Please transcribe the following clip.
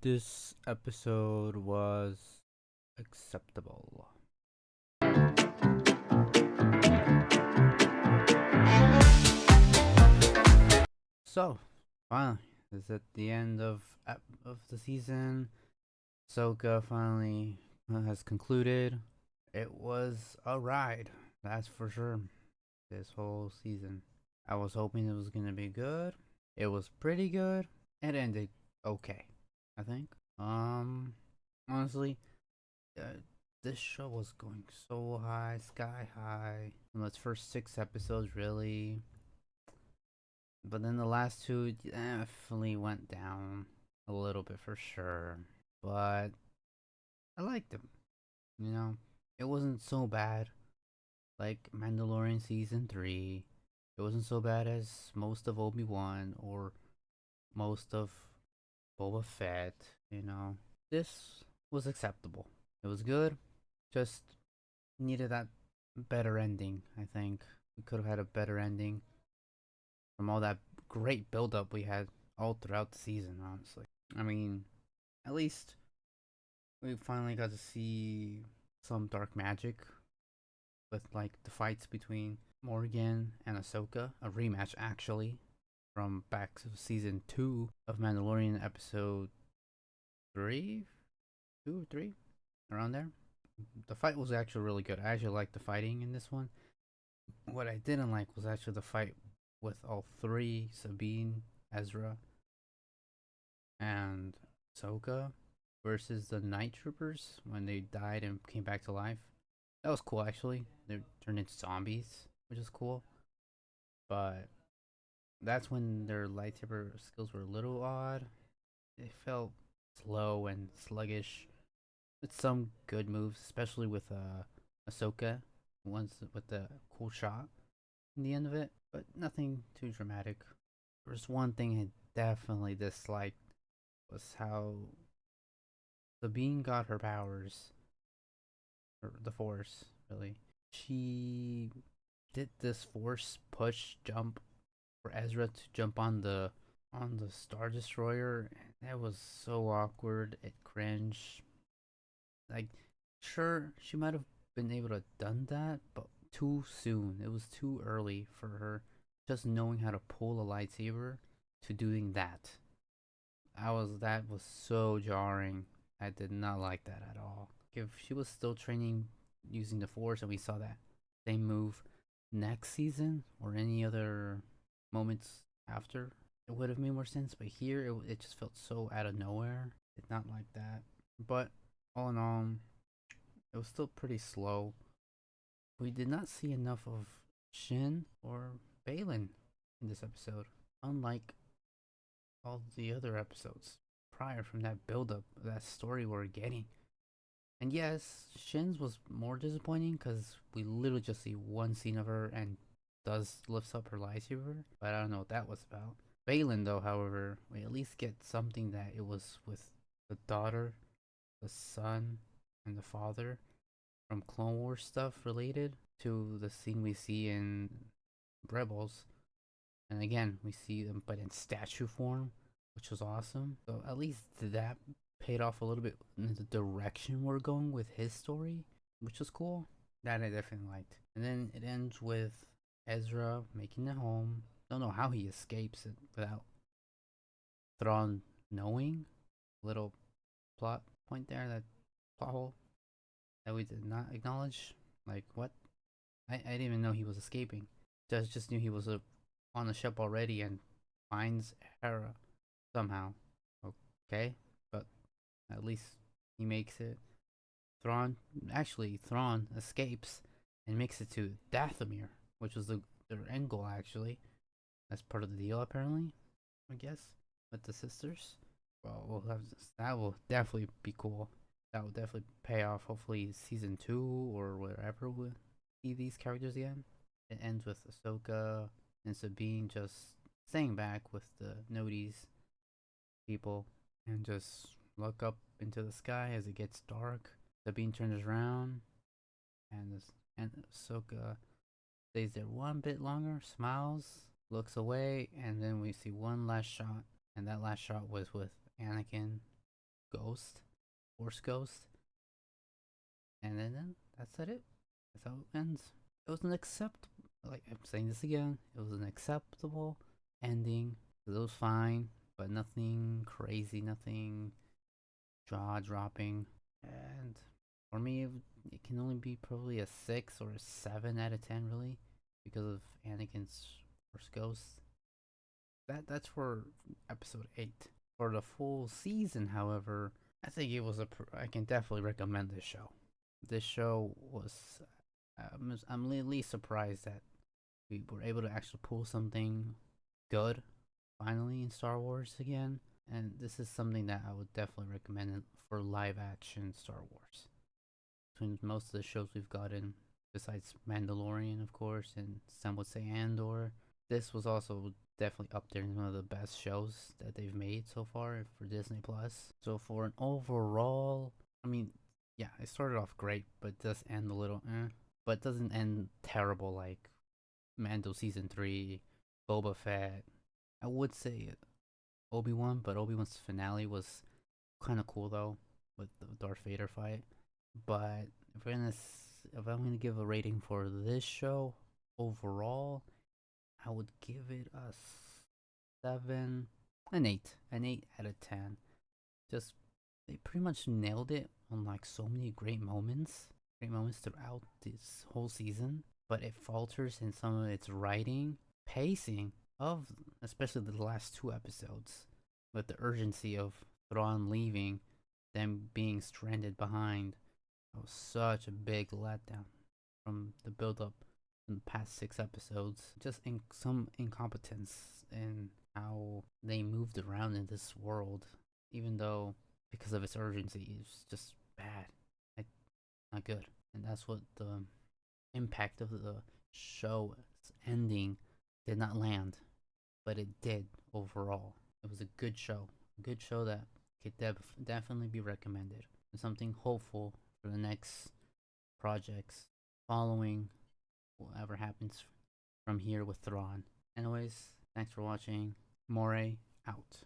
This episode was acceptable. So, finally, it's at the end of the season. Ahsoka finally has concluded. It was a ride, that's for sure. This whole season, I was hoping it was gonna be good. It was pretty good. It ended okay, I think. Honestly, uh, this show was going so high, sky high. In those first 6 episodes, really. But then the last two definitely went down a little bit for sure. But I liked them. You know, it wasn't so bad like Mandalorian season 3. It wasn't so bad as most of Obi-Wan or most of Boba Fett. This was acceptable. It was good. Just needed that better ending, I think. We could have had a better ending from all that great build up we had all throughout the season, honestly. I mean, at least we finally got to see some dark magic with like the fights between Morgan and Ahsoka, a rematch actually from back to season 2 of Mandalorian episode 3, 2 or 3, around there. The fight was actually really good. I actually liked the fighting in this one. What I didn't like was actually the fight with all three, Sabine, Ezra, and Ahsoka versus the Night Troopers when they died and came back to life. That was cool actually. They turned into zombies, which is cool. But that's when their lightsaber skills were a little odd. They felt slow and sluggish with some good moves, especially with Ahsoka, ones with the cool shot in the end of it, but nothing too dramatic. There's one thing I definitely disliked was how Sabine got her powers, or the Force, really. She did this Force push jump for Ezra to jump on the Star Destroyer, and that was so awkward. It cringed. Like, sure, she might have been able to have done that, but too soon. It was too early for her just knowing how to pull a lightsaber to doing that. That was so jarring. I did not like that at all. If she was still training using the Force and we saw that same move next season or any other moments after, it would have made more sense. But here, it just felt so out of nowhere. Did not like that. But all in all, it was still pretty slow. We did not see enough of Shin or Balin in this episode, unlike all the other episodes prior from that build up, that story we're getting. And yes, Shin's was more disappointing because we literally just see one scene of her and does lifts up her lightsaber, but I don't know what that was about. Balin, though, however, we at least get something that it was with the daughter, the son, and the father from Clone Wars stuff related to the scene we see in Rebels. And again, we see them, but in statue form, which was awesome. So at least that paid off a little bit in the direction we're going with his story, which was cool. That I definitely liked. And then it ends with Ezra making it home. Don't know how he escapes it without Thrawn knowing. Little plot point there, that plot hole that we did not acknowledge. Like, what? I didn't even know he was escaping. Just knew he was on the ship already and finds Hera somehow. Okay, but at least he makes it. Thrawn escapes and makes it to Dathomir, which was their end goal actually. That's part of the deal apparently, I guess, with the sisters. Well, that will definitely be cool. That will definitely pay off. Hopefully, season 2 or wherever we see these characters again. It ends with Ahsoka and Sabine just staying back with the Nodes people and just look up into the sky as it gets dark. Sabine turns around and Ahsoka stays there one bit longer, smiles, looks away, and then we see one last shot. And that last shot was with Anakin ghost, Force ghost, and then that's it. That's how it ends. It was an acceptable. Like I'm saying this again, it was an acceptable ending. It was fine, but nothing crazy, nothing jaw dropping. And for me, it can only be probably a 6 or a 7 out of 10, really, because of Anakin's Force Ghost. That's for episode 8. For the full season, however, I think it was a. I can definitely recommend this show. This show was. I'm really surprised that we were able to actually pull something good finally in Star Wars again. And this is something that I would definitely recommend for live action Star Wars. Between most of the shows we've gotten, besides Mandalorian, of course, and some would say Andor, this was also definitely up there in one of the best shows that they've made so far for Disney Plus. So for an overall, I mean, yeah, it started off great, but does end a little but doesn't end terrible like Mando season 3, Boba Fett. I would say Obi-Wan, but Obi-Wan's finale was kind of cool though with the Darth Vader fight. But if I'm gonna give a rating for this show overall, I would give it a 7, an 8 out of 10. Just they pretty much nailed it on like so many great moments throughout this whole season. But it falters in some of its writing, pacing of especially the last 2 episodes, with the urgency of Thrawn leaving, them being stranded behind. It was such a big letdown from the build up in the past 6 episodes. Just some incompetence in how they moved around in this world, even though because of its urgency, it's just bad, like, not good. And that's what the impact of the show's ending did not land, but it did overall. It was a good show that could definitely be recommended. And something hopeful for the next projects following whatever happens from here with Thrawn. Anyways, thanks for watching. Moray out.